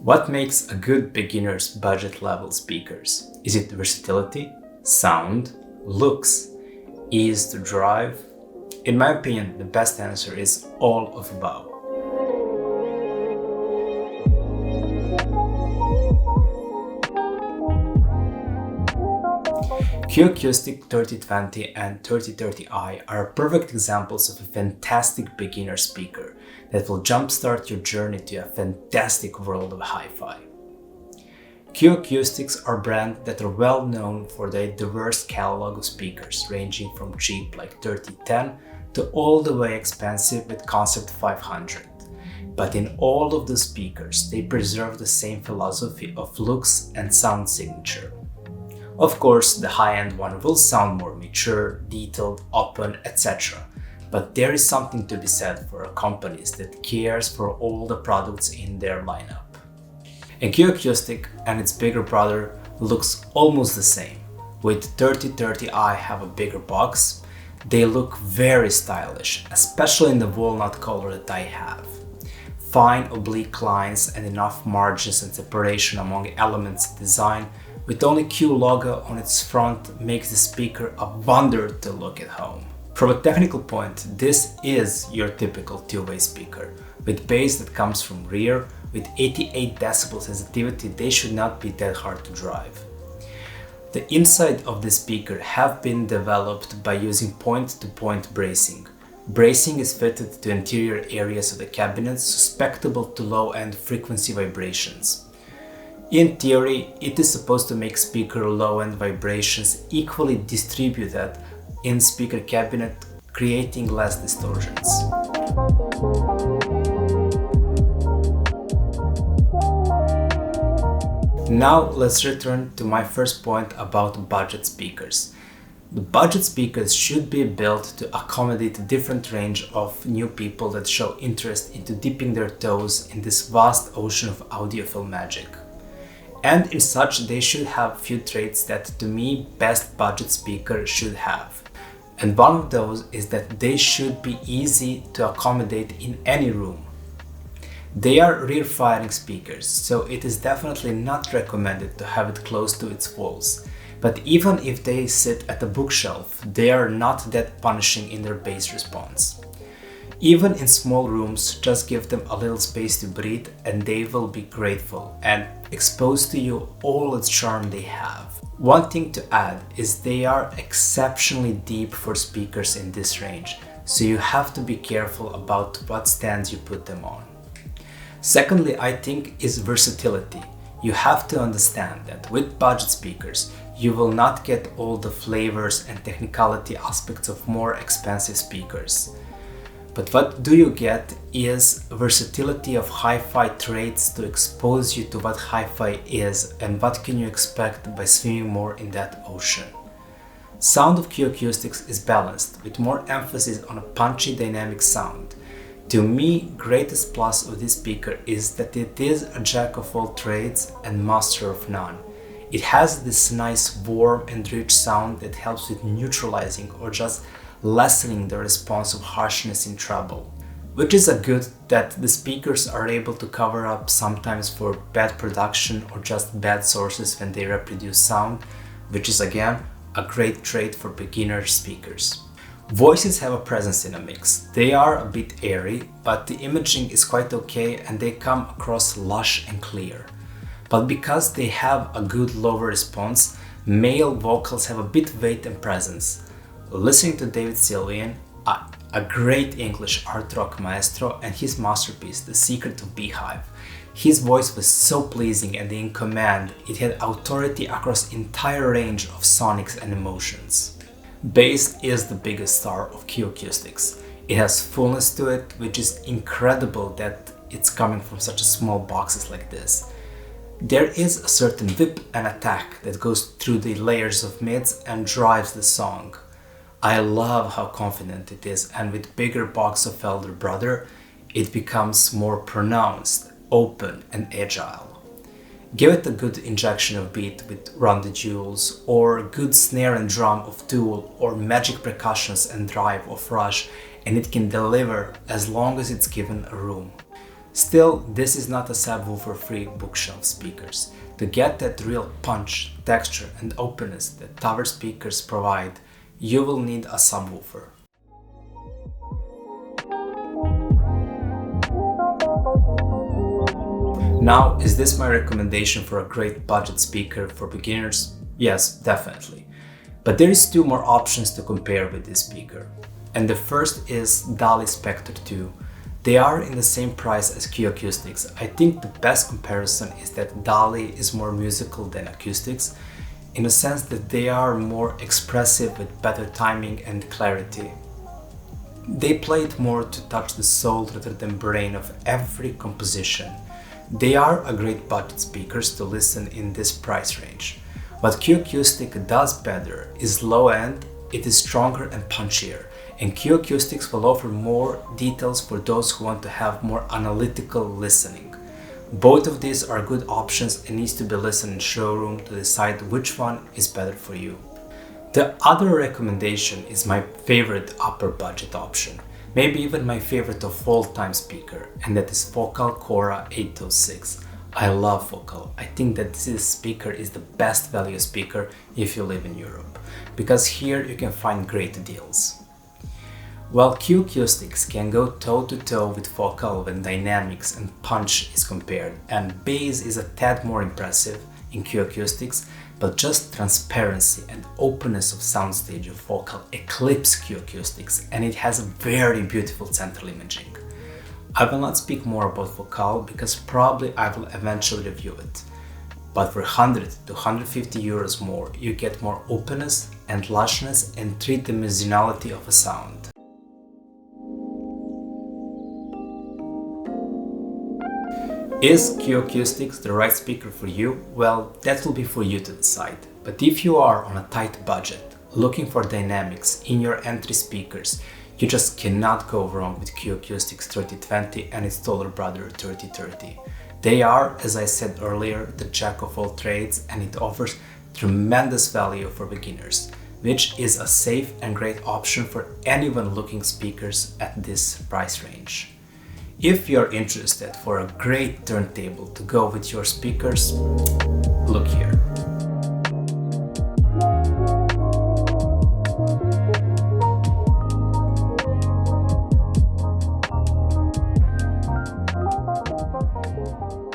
What makes a good beginner's budget level speakers? Is it versatility, sound, looks, ease to drive? In my opinion, the best answer is all of above. Acoustics 3020 and 3030i are perfect examples of a fantastic beginner speaker that will jumpstart your journey to a fantastic world of hi-fi. Acoustics are brands that are well known for their diverse catalog of speakers, ranging from cheap like 3010 to all the way expensive with Concept 500. But in all of the speakers, they preserve the same philosophy of looks and sound signature. Of course, the high-end one will sound more mature, detailed, open, etc. But there is something to be said for companies that cares for all the products in their lineup. Acoustics and its bigger brother looks almost the same. With 3030i have a bigger box, they look very stylish, especially in the walnut color that I have. Fine oblique lines and enough margins and separation among elements design with only Q logo on its front makes the speaker a wonder to look at home. From a technical point, this is your typical two-way speaker. With bass that comes from rear, with 88 decibel sensitivity, they should not be that hard to drive. The inside of the speaker have been developed by using point-to-point bracing. Bracing is fitted to interior areas of the cabinet susceptible to low-end frequency vibrations. In theory, it is supposed to make speaker low-end vibrations equally distributed in speaker cabinet, creating less distortions. Now let's return to my first point about budget speakers. The budget speakers should be built to accommodate a different range of new people that show interest into dipping their toes in this vast ocean of audiophile magic. And in such, they should have few traits that, to me, best budget speaker should have. And one of those is that they should be easy to accommodate in any room. They are rear-firing speakers, so it is definitely not recommended to have it close to its walls. But even if they sit at a bookshelf, they are not that punishing in their bass response. Even in small rooms, just give them a little space to breathe and they will be grateful and expose to you all its charm they have. One thing to add is they are exceptionally deep for speakers in this range, so you have to be careful about what stands you put them on. Secondly, I think is versatility. You have to understand that with budget speakers, you will not get all the flavors and technicality aspects of more expensive speakers. But what do you get is versatility of hi-fi traits to expose you to what hi-fi is and what can you expect by swimming more in that ocean. Sound of Acoustics is balanced with more emphasis on a punchy dynamic sound. To me, greatest plus of this speaker is that it is a jack of all trades and master of none. It has this nice warm and rich sound that helps with neutralizing or just lessening the response of harshness in treble, which is a good that the speakers are able to cover up sometimes for bad production or just bad sources when they reproduce sound, which is again a great trait for beginner speakers. Voices have a presence in a mix. They are a bit airy, but the imaging is quite okay and they come across lush and clear. But because they have a good lower response, male vocals have a bit weight and presence. Listening to David Sylvian, a great English art rock maestro, and his masterpiece, The Secret of Beehive, his voice was so pleasing and in command, it had authority across entire range of sonics and emotions. Bass is the biggest star of Acoustics. It has fullness to it, which is incredible that it's coming from such a small boxes like this. There is a certain whip and attack that goes through the layers of mids and drives the song. I love how confident it is, and with bigger box of elder brother, it becomes more pronounced, open and agile. Give it a good injection of beat with Run the Jewels, or good snare and drum of Tool, or magic percussions and drive of Rush, and it can deliver as long as it's given a room. Still, this is not a subwoofer-free bookshelf speakers. To get that real punch, texture and openness that tower speakers provide, you will need a subwoofer. Now, is this my recommendation for a great budget speaker for beginners? Yes, definitely. But there is two more options to compare with this speaker. And the first is Dali Spektor 2. They are in the same price as Acoustics. I think the best comparison is that Dali is more musical than Acoustics, in the sense that they are more expressive with better timing and clarity. They played more to touch the soul rather than brain of every composition. They are a great budget speakers to listen in this price range. What Acoustic does better is low end, it is stronger and punchier, and Acoustics will offer more details for those who want to have more analytical listening. Both of these are good options and needs to be listened in showroom to decide which one is better for you. The other recommendation is my favorite upper budget option, maybe even my favorite of all time speaker, and that is Focal Chora 806. I love Focal. I think that this speaker is the best value speaker if you live in Europe, because here you can find great deals. While Acoustics can go toe to toe with Focal when dynamics and punch is compared, and bass is a tad more impressive in Acoustics, but just transparency and openness of soundstage of Focal eclipse Acoustics, and it has a very beautiful central imaging. I will not speak more about Focal because probably I will eventually review it. But for 100 to 150 euros more, you get more openness and lushness and three-dimensionality of a sound. Is Acoustics the right speaker for you? Well, that will be for you to decide. But if you are on a tight budget, looking for dynamics in your entry speakers, you just cannot go wrong with Acoustics 3020 and its taller brother 3030. They are, as I said earlier, the jack of all trades, and it offers tremendous value for beginners, which is a safe and great option for anyone looking speakers at this price range. If you're interested for a great turntable to go with your speakers, look here.